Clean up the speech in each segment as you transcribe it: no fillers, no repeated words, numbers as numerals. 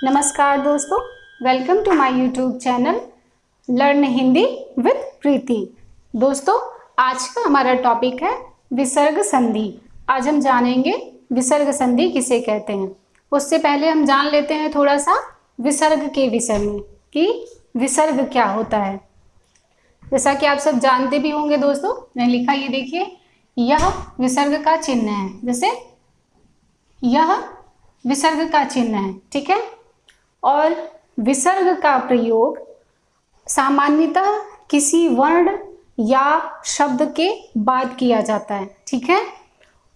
नमस्कार दोस्तों, welcome to my YouTube channel learn Hindi with Preeti. दोस्तों, आज का हमारा टॉपिक है विसर्ग संधि। आज हम जानेंगे विसर्ग संधि किसे कहते हैं। उससे पहले हम जान लेते हैं थोड़ा सा विसर्ग के विषय में कि विसर्ग क्या होता है। जैसा कि आप सब जानते भी होंगे दोस्तों, मैंने लिखा ये देखिए, यह विसर्ग का चिन्ह है। जैसे यह विसर्ग का चिन्ह है, ठीक है। और विसर्ग का प्रयोग सामान्यतः किसी वर्ण या शब्द के बाद किया जाता है, ठीक है।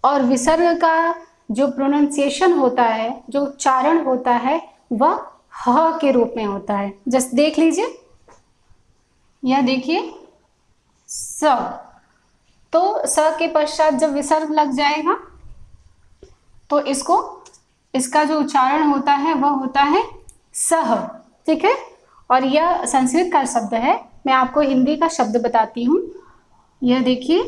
और विसर्ग का जो प्रोनाउंसिएशन होता है, जो उच्चारण होता है, वह ह के रूप में होता है। जस्ट देख लीजिए, यह देखिए स, तो स के पश्चात जब विसर्ग लग जाएगा तो इसका जो उच्चारण होता है वह होता है सह, ठीक है। और यह संस्कृत का शब्द है। मैं आपको हिंदी का शब्द बताती हूँ। यह देखिए,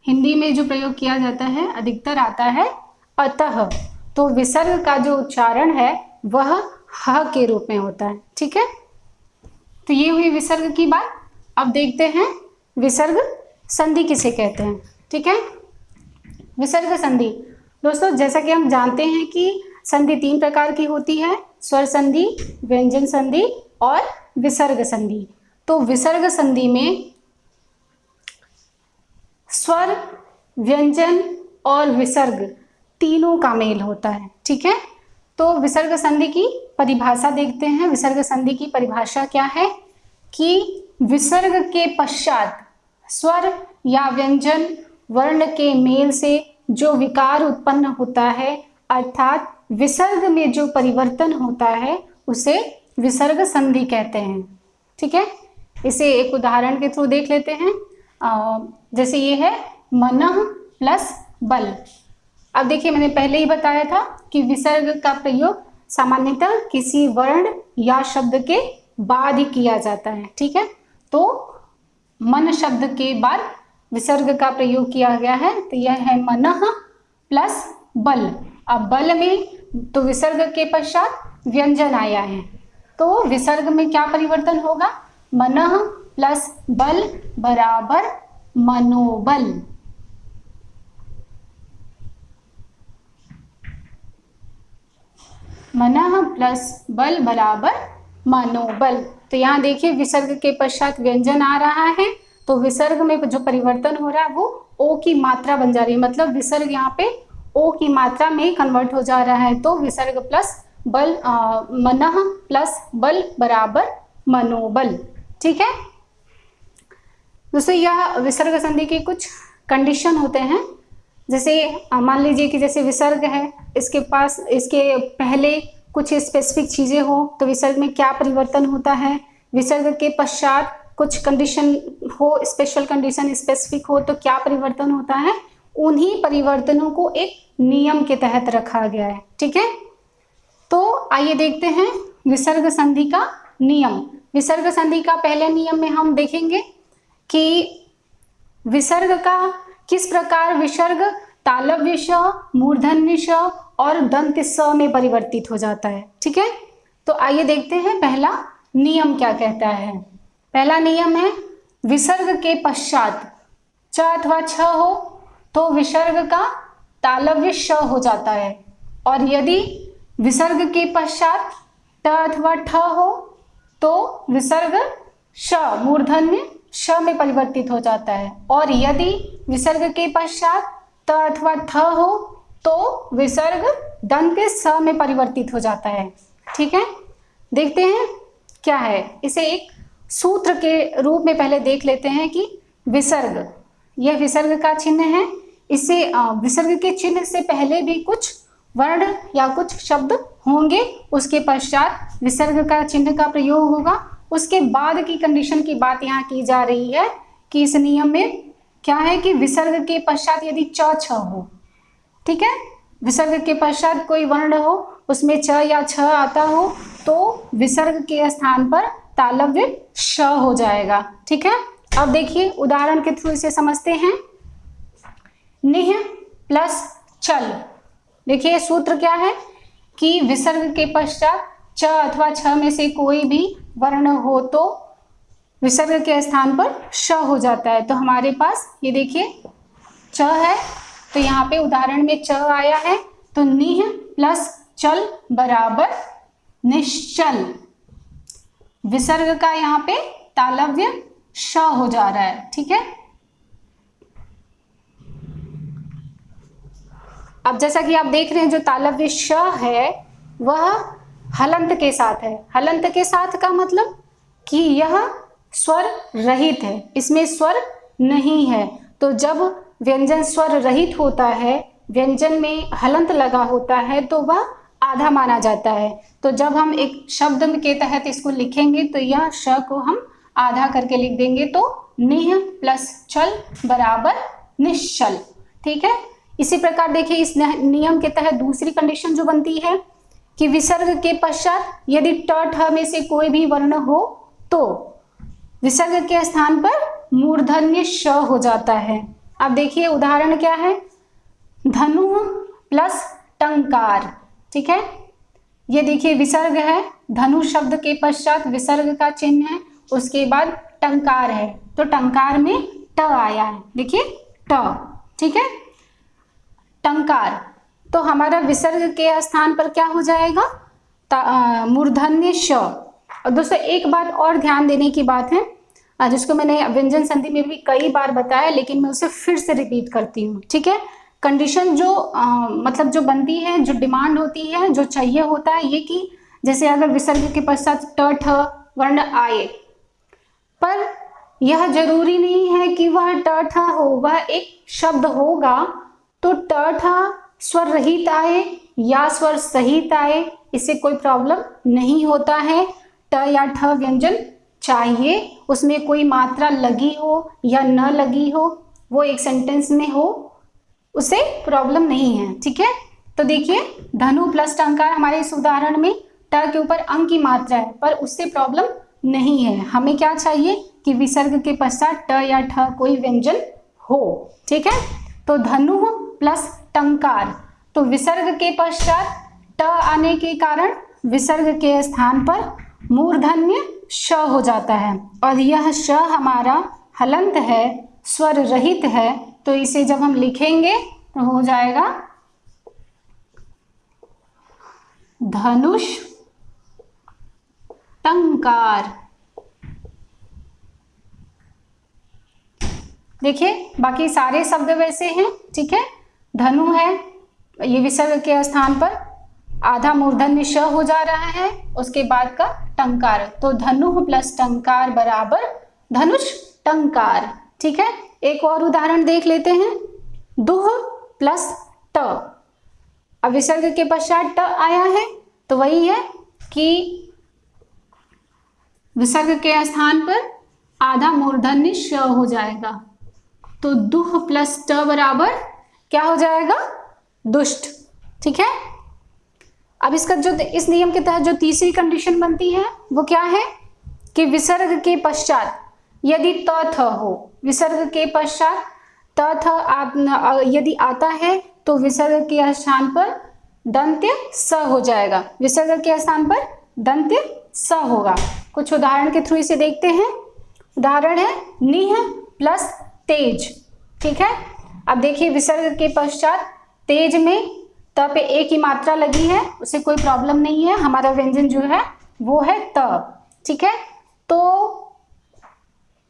हिंदी में जो प्रयोग किया जाता है अधिकतर आता है अतः। तो विसर्ग का जो उच्चारण है वह ह के रूप में होता है, ठीक है। तो ये हुई विसर्ग की बात। अब देखते हैं विसर्ग संधि किसे कहते हैं, ठीक है। विसर्ग संधि दोस्तों, जैसा कि हम जानते हैं कि संधि 3 प्रकार की होती है, स्वर संधि, व्यंजन संधि और विसर्ग संधि। तो विसर्ग संधि में स्वर, व्यंजन और विसर्ग तीनों का मेल होता है, ठीक है। तो विसर्ग संधि की परिभाषा देखते हैं। विसर्ग संधि की परिभाषा क्या है कि विसर्ग के पश्चात स्वर या व्यंजन वर्ण के मेल से जो विकार उत्पन्न होता है, अर्थात विसर्ग में जो परिवर्तन होता है, उसे विसर्ग संधि कहते हैं, ठीक है। इसे एक उदाहरण के थ्रू देख लेते हैं। जैसे ये है मनः प्लस बल। अब देखिए, मैंने पहले ही बताया था कि विसर्ग का प्रयोग सामान्यतः किसी वर्ण या शब्द के बाद ही किया जाता है, ठीक है। तो मन शब्द के बाद विसर्ग का प्रयोग किया गया है, तो यह है मनः प्लस बल। अब बल में तो विसर्ग के पश्चात व्यंजन आया है, तो विसर्ग में क्या परिवर्तन होगा? मनः प्लस बल बराबर मनोबल। मनः प्लस बल बराबर मनोबल। तो यहाँ देखिए, विसर्ग के पश्चात व्यंजन आ रहा है, तो विसर्ग में जो परिवर्तन हो रहा है वो ओ की मात्रा बन जा रही है। मतलब विसर्ग यहाँ पे ओ की मात्रा में कन्वर्ट हो जा रहा है। तो विसर्ग प्लस बल, मनः प्लस बल बराबर मनोबल, ठीक है। दोस्तों, यह विसर्ग संधि के कुछ कंडीशन होते हैं। जैसे मान लीजिए कि जैसे विसर्ग है, इसके पहले कुछ स्पेसिफिक चीजें हो, तो विसर्ग में क्या परिवर्तन होता है। विसर्ग के पश्चात कुछ कंडीशन हो, स्पेशल कंडीशन स्पेसिफिक हो, तो क्या परिवर्तन होता है। उन्हीं परिवर्तनों को एक नियम के तहत रखा गया है, ठीक है। तो आइए देखते हैं विसर्ग संधि का नियम। विसर्ग संधि का पहले नियम में हम देखेंगे कि विसर्ग का किस प्रकार विसर्ग तालव्य श, मूर्धन्य श और दंत स में परिवर्तित हो जाता है, ठीक है। तो आइए देखते हैं पहला नियम क्या कहता है। पहला नियम है, विसर्ग के पश्चात च अथवा छ हो तो विसर्ग का तालव्य श हो जाता है, और यदि विसर्ग के पश्चात ट अथवा ठ हो तो विसर्ग श मूर्धन्य श में परिवर्तित हो जाता है, और यदि विसर्ग के पश्चात त अथवा थ हो तो विसर्ग दंत स में परिवर्तित हो जाता है, ठीक है। देखते हैं क्या है। इसे एक सूत्र के रूप में पहले देख लेते हैं कि विसर्ग, यह विसर्ग का चिन्ह है। इसे विसर्ग के चिन्ह से पहले भी कुछ वर्ण या कुछ शब्द होंगे, उसके पश्चात विसर्ग का चिन्ह का प्रयोग होगा। उसके बाद की कंडीशन की बात यहाँ की जा रही है कि इस नियम में क्या है कि विसर्ग के पश्चात यदि च छ हो, ठीक है, विसर्ग के पश्चात कोई वर्ण हो, उसमें च या छ आता हो, तो विसर्ग के स्थान पर तालव्य श हो जाएगा, ठीक है। अब देखिए उदाहरण के थ्रू इसे समझते हैं। निह प्लस चल, देखिए सूत्र क्या है कि विसर्ग के पश्चात च अथवा छ में से कोई भी वर्ण हो तो विसर्ग के स्थान पर श हो जाता है। तो हमारे पास ये देखिए च है, तो यहाँ पे उदाहरण में च आया है, तो निह प्लस चल बराबर निश्चल। विसर्ग का यहाँ पे तालव्य श हो जा रहा है, ठीक है। अब जैसा कि आप देख रहे हैं जो तालव्य श है वह हलंत के साथ है। हलंत के साथ का मतलब कि यह स्वर रहित है, इसमें स्वर नहीं है। तो जब व्यंजन स्वर रहित होता है, व्यंजन में हलंत लगा होता है, तो वह आधा माना जाता है। तो जब हम एक शब्द के तहत इसको लिखेंगे तो यह श को हम आधा करके लिख देंगे, तो निह प्लस चल बराबर निश्चल, ठीक है। इसी प्रकार देखिए इस नियम के तहत दूसरी कंडीशन जो बनती है कि विसर्ग के पश्चात यदि ट ठ में से कोई भी वर्ण हो तो विसर्ग के स्थान पर मूर्धन्य श हो जाता है। अब देखिए उदाहरण क्या है, धनु प्लस टंकार, ठीक है। ये देखिए विसर्ग है, धनु शब्द के पश्चात विसर्ग का चिन्ह है, उसके बाद टंकार है, तो टंकार में ट आया है, देखिए ट, ठीक है। टंकार, तो हमारा विसर्ग के स्थान पर क्या हो जाएगा, मूर्धन्य श। और दोस्तों एक बात और ध्यान देने की बात है, जिसको मैंने व्यंजन संधि में भी कई बार बताया, लेकिन मैं उसे फिर से रिपीट करती हूँ, ठीक है। कंडीशन जो मतलब जो बनती है, जो डिमांड होती है, जो चाहिए होता है ये कि जैसे अगर विसर्ग के पश्चात ट ठ वर्ण आए, पर यह जरूरी नहीं है कि वह ट ठ हो, वह एक शब्द होगा तो ट ठ स्वर रहित आए या स्वर सहित आए, इससे कोई प्रॉब्लम नहीं होता है। ट या ठ व्यंजन चाहिए, उसमें कोई मात्रा लगी हो या न लगी हो, वो एक सेंटेंस में हो, उससे प्रॉब्लम नहीं है, ठीक है। तो देखिए धनु प्लस टंकार हमारे इस उदाहरण में ट के ऊपर अंग की मात्रा है, पर उससे प्रॉब्लम नहीं है। हमें क्या चाहिए कि विसर्ग के पश्चात ट या ठ कोई व्यंजन हो, ठीक है। तो धनु प्लस टंकार, तो विसर्ग के पश्चात ट आने के कारण विसर्ग के स्थान पर मूर्धन्य श हो जाता है, और यह श हमारा हलंत है, स्वर रहित है, तो इसे जब हम लिखेंगे तो हो जाएगा धनुष टंकार। देखिए बाकी सारे शब्द वैसे हैं, ठीक है। धनु है, ये विसर्ग के स्थान पर आधा मूर्धन्य श हो जा रहा है, उसके बाद का टंकार, तो धनु प्लस टंकार बराबर धनुष टंकार, ठीक है। एक और उदाहरण देख लेते हैं, दुह प्लस ट। अब विसर्ग के पश्चात ट आया है, तो वही है कि विसर्ग के स्थान पर आधा मूर्धन्य श हो जाएगा, तो दुह प्लस ट बराबर क्या हो जाएगा, दुष्ट, ठीक है। अब इसका जो इस नियम के तहत जो तीसरी कंडीशन बनती है वो क्या है कि विसर्ग के पश्चात यदि त थ हो, विसर्ग के पश्चात त थ यदि आता है तो विसर्ग के स्थान पर दंत्य स हो जाएगा, विसर्ग के स्थान पर दंत्य स होगा। कुछ उदाहरण के थ्रू इसे देखते हैं। उदाहरण है निह प्लस तेज, ठीक है। अब देखिए विसर्ग के पश्चात तेज में त पे एक ही मात्रा लगी है, उसे कोई प्रॉब्लम नहीं है, हमारा व्यंजन जो है वो है त, ठीक है। तो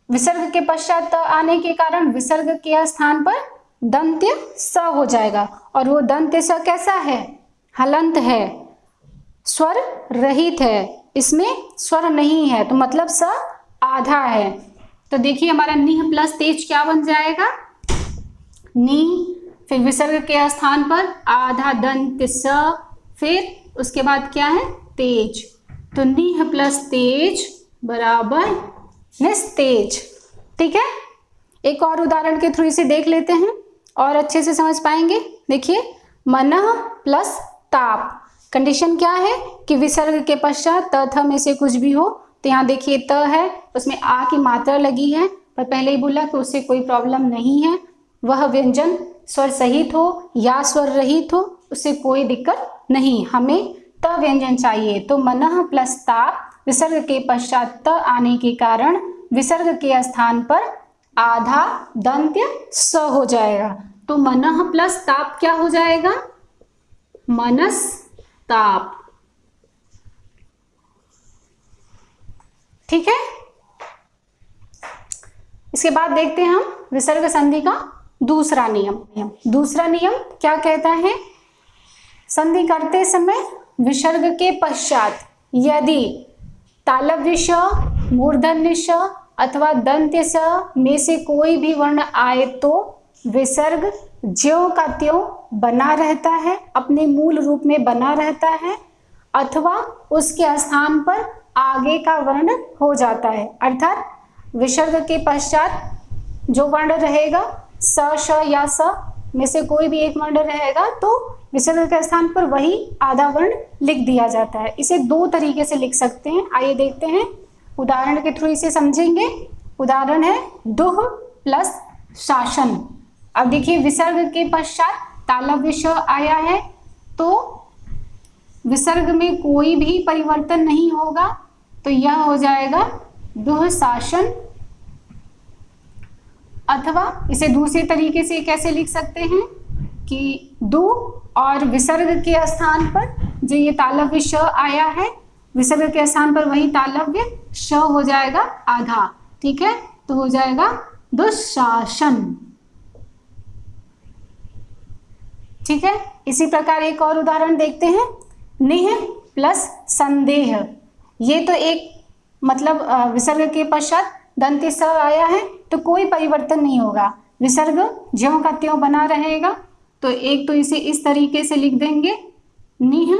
विसर्ग के पश्चात त आने के कारण विसर्ग के स्थान पर दंत्य स हो जाएगा, और वो दंत्य स कैसा है, हलंत है, स्वर रहित है, इसमें स्वर नहीं है, तो मतलब स आधा है। तो देखिए हमारा निह प्लस तेज क्या बन जाएगा, नी, फिर विसर्ग के स्थान पर आधा दंत्य स, फिर उसके बाद क्या है तेज, तो निह प्लस तेज बराबर निस्तेज, ठीक है। एक और उदाहरण के थ्रू इसे देख लेते हैं और अच्छे से समझ पाएंगे। देखिए मनः प्लस ताप, कंडीशन क्या है कि विसर्ग के पश्चात त थ में से कुछ भी हो, तो यहाँ देखिए त है, उसमें आ की मात्रा लगी है, पर पहले ही बोला कि उससे कोई प्रॉब्लम नहीं है, वह व्यंजन स्वर सहित हो या स्वर रहित हो, उससे कोई दिक्कत नहीं, हमें त व्यंजन चाहिए। तो मनः प्लस ताप विसर्ग के पश्चात त आने के कारण विसर्ग के स्थान पर आधा दंत्य स हो जाएगा। तो मनः प्लस ताप क्या हो जाएगा? मनस ताप। ठीक है। इसके बाद देखते हैं हम विसर्ग संधि का दूसरा नियम। दूसरा नियम क्या कहता है? संधि करते समय विसर्ग के पश्चात यदि तालव्य श, मूर्धन्य श अथवा दंत्य स में से कोई भी वर्ण आए तो विसर्ग ज्यों का त्यों बना रहता है, अपने मूल रूप में बना रहता है, अथवा उसके स्थान पर आगे का वर्ण हो जाता है। अर्थात विसर्ग के पश्चात जो वर्ण रहेगा स, श या स में से कोई भी एक वर्ण रहेगा तो विसर्ग के स्थान पर वही आधा वर्ण लिख दिया जाता है। इसे दो तरीके से लिख सकते हैं। आइए देखते हैं, उदाहरण के थ्रू इसे समझेंगे। उदाहरण है दुह प्लस शासन। अब देखिए विसर्ग के पश्चात तालव्य श आया है तो विसर्ग में कोई भी परिवर्तन नहीं होगा, तो यह हो जाएगा दुह शासन। अथवा इसे दूसरे तरीके से कैसे लिख सकते हैं कि दु और विसर्ग के स्थान पर जो ये तालव्य श आया है, विसर्ग के स्थान पर वही तालव्य श हो जाएगा आधा। ठीक है, तो हो जाएगा दुशासन। ठीक है। इसी प्रकार एक और उदाहरण देखते हैं, निह प्लस संदेह। ये तो एक मतलब विसर्ग के पश्चात दंत्य स आया है तो कोई परिवर्तन नहीं होगा, विसर्ग ज्यों का त्यों बना रहेगा। तो एक तो इसे इस तरीके से लिख देंगे निह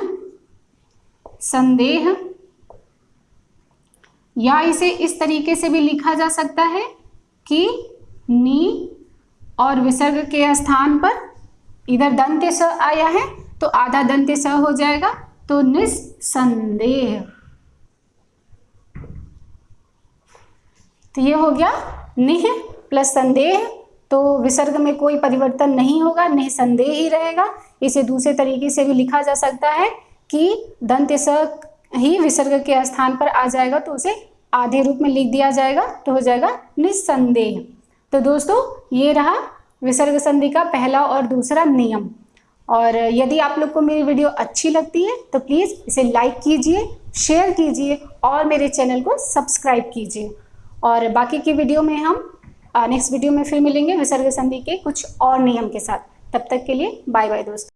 संदेह, या इसे इस तरीके से भी लिखा जा सकता है कि नी और विसर्ग के स्थान पर इधर दंत्य स आया है तो आधा दंत्य स हो जाएगा, तो निस्संदेह। तो ये हो गया निह प्लस संदेह। तो विसर्ग में कोई परिवर्तन नहीं होगा, निस्संदेह ही रहेगा। इसे दूसरे तरीके से भी लिखा जा सकता है कि दंत्य स ही विसर्ग के स्थान पर आ जाएगा तो उसे आधे रूप में लिख दिया जाएगा, तो हो जाएगा निस्संदेह। तो दोस्तों ये रहा विसर्ग संधि का पहला और दूसरा नियम। और यदि आप लोग को मेरी वीडियो अच्छी लगती है तो प्लीज़ इसे लाइक कीजिए, शेयर कीजिए और मेरे चैनल को सब्सक्राइब कीजिए। और बाकी की वीडियो में हम नेक्स्ट वीडियो में फिर मिलेंगे विसर्ग संधि के कुछ और नियम के साथ। तब तक के लिए बाय बाय दोस्तों।